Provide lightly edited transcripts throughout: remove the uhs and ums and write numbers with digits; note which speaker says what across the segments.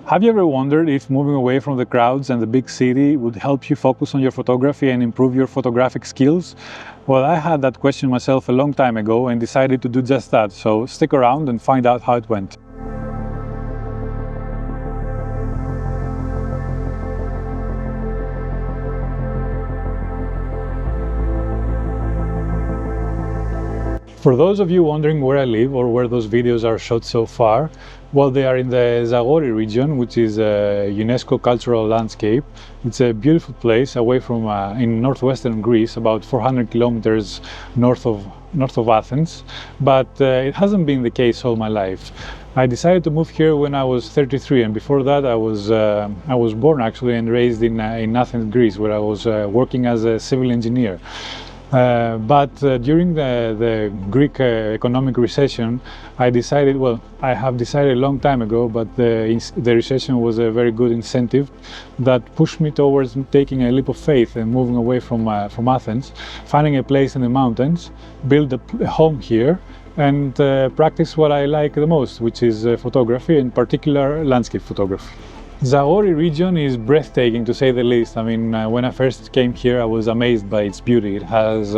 Speaker 1: Have you ever wondered if moving away from the crowds and the big city would help you focus on your photography and improve your photographic skills? Well, I had that question myself a long time ago and decided to do just that, so stick around and find out how it went. For those of you wondering where I live or where those videos are shot so far, well, they are in the Zagori region, which is a UNESCO cultural landscape. It's a beautiful place away from in northwestern Greece, about 400 kilometers north of Athens. But it hasn't been the case all my life. I decided to move here when I was 33, and before that I was born actually and raised in Athens, Greece, where I was working as a civil engineer. But during the Greek economic recession, I have decided a long time ago, but the recession was a very good incentive that pushed me towards taking a leap of faith and moving away from Athens, finding a place in the mountains, build a home here, and practice what I like the most, which is photography, in particular landscape photography. Zagori region is breathtaking, to say the least. I mean, when I first came here, I was amazed by its beauty. It has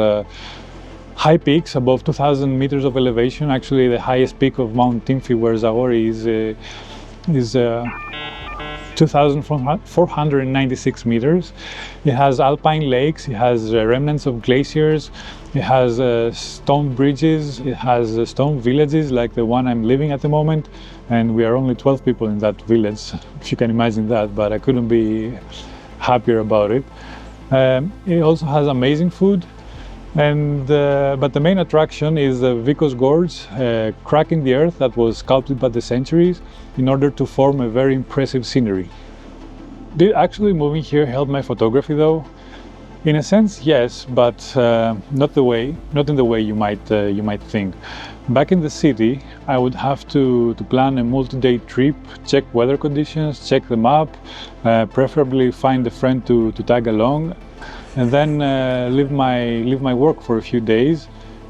Speaker 1: high peaks above 2,000 meters of elevation. Actually, the highest peak of Mount Timfi, where Zagori is 2,496 meters. It has alpine lakes, it has remnants of glaciers, it has stone bridges, it has stone villages like the one I'm living at the moment, and we are only 12 people in that village, if you can imagine that, but I couldn't be happier about it. It also has amazing food, and but the main attraction is the Vikos Gorge, a crack in the earth that was sculpted by the centuries in order to form a very impressive scenery. Did actually moving here help my photography though? In a sense, yes, but not in the way you might think. Back in the city, I would have to plan a multi-day trip, check weather conditions, check the map, preferably find a friend to tag along, and then leave my work for a few days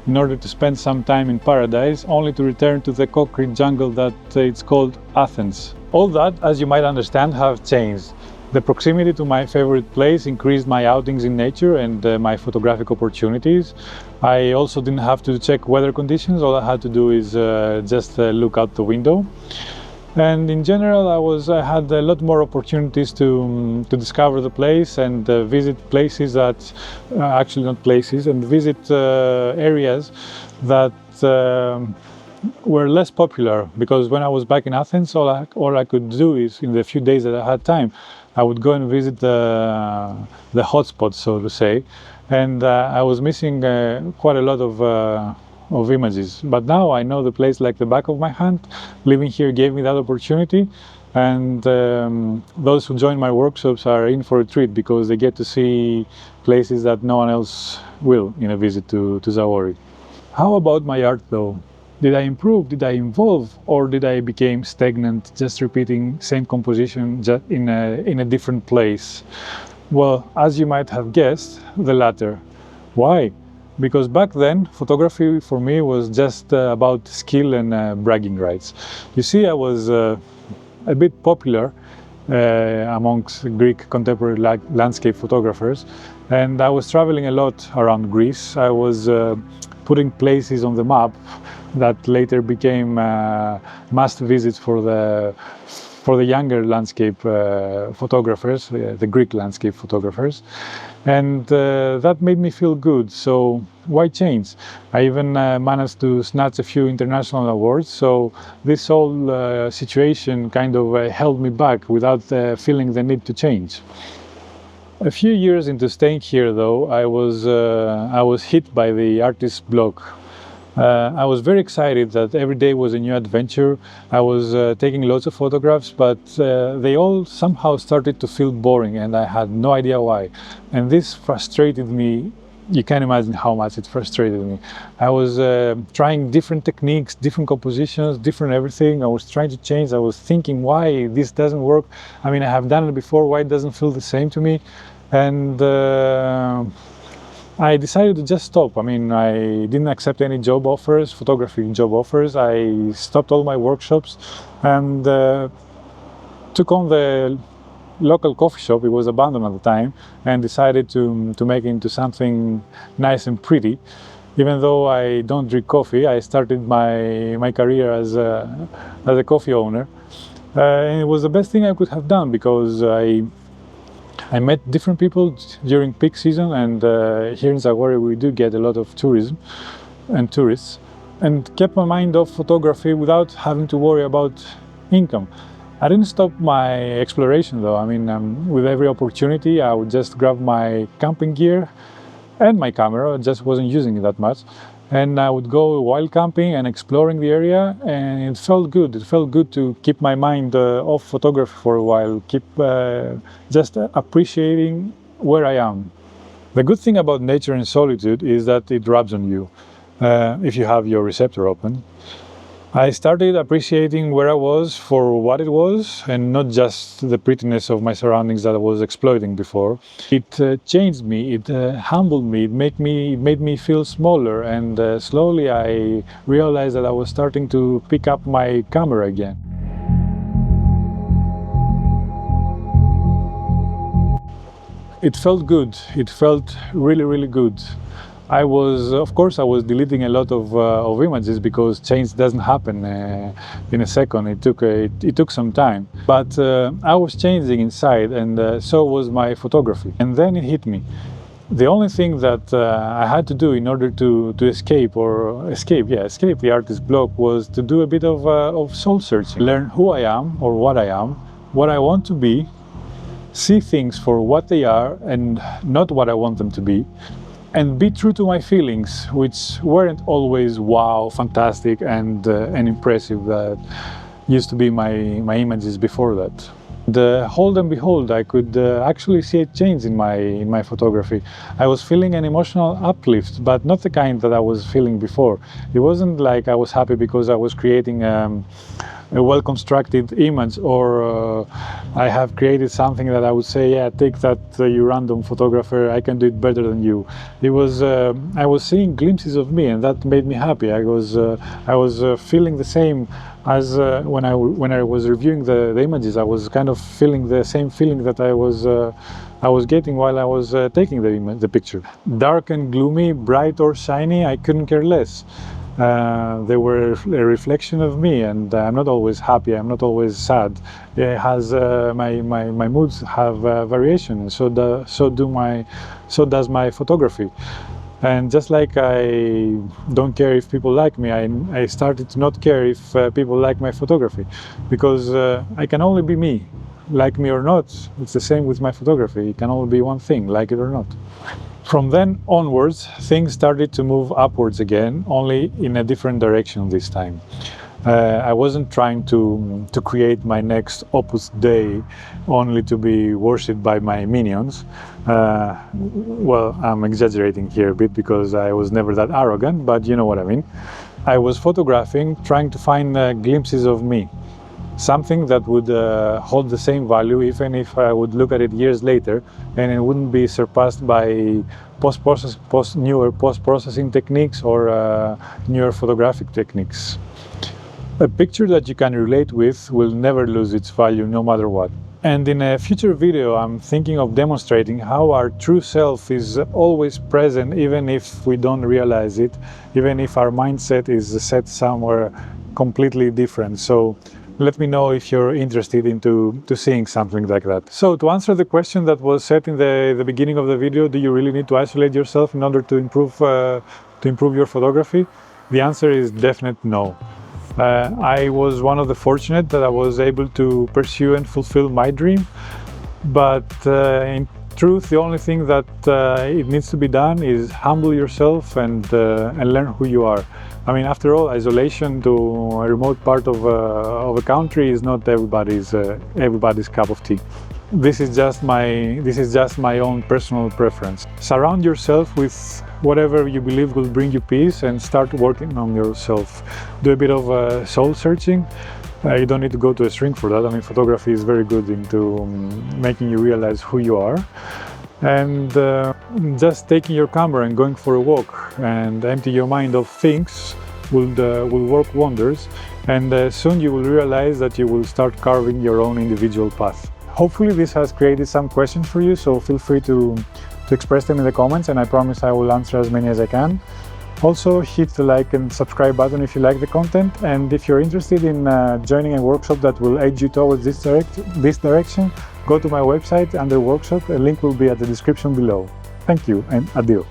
Speaker 1: in order to spend some time in paradise, only to return to the concrete jungle that it's called Athens. All that, as you might understand, have changed. The proximity to my favorite place increased my outings in nature and my photographic opportunities. I also didn't have to check weather conditions. All I had to do is just look out the window. And in general, I had a lot more opportunities to discover the place and visit places that, actually not places, and visit areas that were less popular, because when I was back in Athens, all I could do is, in the few days that I had time, I would go and visit the hotspots, so to say, and I was missing quite a lot of images. But now I know the place like the back of my hand. Living here gave me that opportunity, and those who join my workshops are in for a treat, because they get to see places that no one else will in a visit to Zagori. How about my art though? Did I improve? Did I evolve? Or did I become stagnant, just repeating same composition just in a different place? Well, as you might have guessed, the latter. Why? Because back then, photography for me was just about skill and bragging rights. You see, I was a bit popular amongst Greek contemporary landscape photographers, and I was traveling a lot around Greece. I was putting places on the map that later became must visits for the younger landscape photographers, the Greek landscape photographers, and that made me feel good. So why change? I even managed to snatch a few international awards, so this whole situation kind of held me back without feeling the need to change. A few years into staying here though, I was hit by the artist's block. I was very excited that every day was a new adventure. I was taking lots of photographs, but they all somehow started to feel boring, and I had no idea why. And this frustrated me. You can imagine how much it frustrated me. I was trying different techniques, different compositions, different everything. I was trying to change. I was thinking why this doesn't work. I mean, I have done it before. Why it doesn't feel the same to me? And I decided to just stop. I mean, I didn't accept any job offers, photography job offers. I stopped all my workshops, and took on the local coffee shop. It was abandoned at the time, and decided to make it into something nice and pretty. Even though I don't drink coffee, I started my career as a coffee owner. And it was the best thing I could have done, because I met different people during peak season, and here in Zagorje we do get a lot of tourism and tourists, and kept my mind off photography without having to worry about income. I didn't stop my exploration though. I mean, with every opportunity I would just grab my camping gear and my camera. I just wasn't using it that much, and I would go wild camping and exploring the area, and it felt good. It felt good to keep my mind off photography for a while, keep just appreciating where I am. The good thing about nature and solitude is that it rubs on you if you have your receptor open. I started appreciating where I was for what it was, and not just the prettiness of my surroundings that I was exploiting before. It changed me, it humbled me, it made me feel smaller, and slowly I realized that I was starting to pick up my camera again. It felt good, it felt really good. Of course, I was deleting a lot of images, because change doesn't happen in a second. It took some time, but I was changing inside, and so was my photography. And then it hit me. The only thing that I had to do in order to escape the artist block was to do a bit of soul searching, learn who I am or what I want to be, see things for what they are and not what I want them to be, and be true to my feelings, which weren't always wow, fantastic and impressive that used to be my images before that. Hold and behold, I could actually see a change in my photography. I was feeling an emotional uplift, but not the kind that I was feeling before. It wasn't like I was happy because I was creating a well-constructed image, or I have created something that I would say, yeah, take that, you random photographer, I can do it better than you. It was I was seeing glimpses of me, and that made me happy. I was feeling the same as when I was reviewing the images. I was kind of feeling the same feeling that I was getting while I was taking the picture. Dark and gloomy, bright or shiny, I couldn't care less. They were a reflection of me, and I'm not always happy, I'm not always sad. It has my moods have variation, and so does my photography. And just like I don't care if people like me, I started to not care if people like my photography, because I can only be me. Like me or not, it's the same with my photography. It can only be one thing, like it or not. From then onwards, things started to move upwards again, only in a different direction this time. I wasn't trying to create my next Opus Dei only to be worshipped by my minions. Well, I'm exaggerating here a bit, because I was never that arrogant, but you know what I mean. I was photographing, trying to find glimpses of me. Something that would hold the same value, even if I would look at it years later, and it wouldn't be surpassed by newer post-processing techniques or newer photographic techniques. A picture that you can relate with will never lose its value, no matter what. And in a future video, I'm thinking of demonstrating how our true self is always present, even if we don't realize it, even if our mindset is set somewhere completely different. So let me know if you're interested into seeing something like that. So to answer the question that was set in the beginning of the video, do you really need to isolate yourself in order to improve your photography? The answer is definite no. I was one of the fortunate that I was able to pursue and fulfill my dream, but in truth, the only thing that it needs to be done is humble yourself and learn who you are. I mean, after all, isolation to a remote part of a country is not everybody's cup of tea. This is just my own personal preference. Surround yourself with whatever you believe will bring you peace, and start working on yourself. Do a bit of soul searching. You don't need to go to a shrink for that. I mean, photography is very good into making you realize who you are. And just taking your camera and going for a walk and empty your mind of things will work wonders, and soon you will realize that you will start carving your own individual path. Hopefully this has created some questions for you, so feel free to express them in the comments, and I promise I will answer as many as I can. Also, hit the like and subscribe button if you like the content, and if you're interested in joining a workshop that will aid you towards this direction, go to my website under workshop. A link will be at the description below. Thank you and adieu.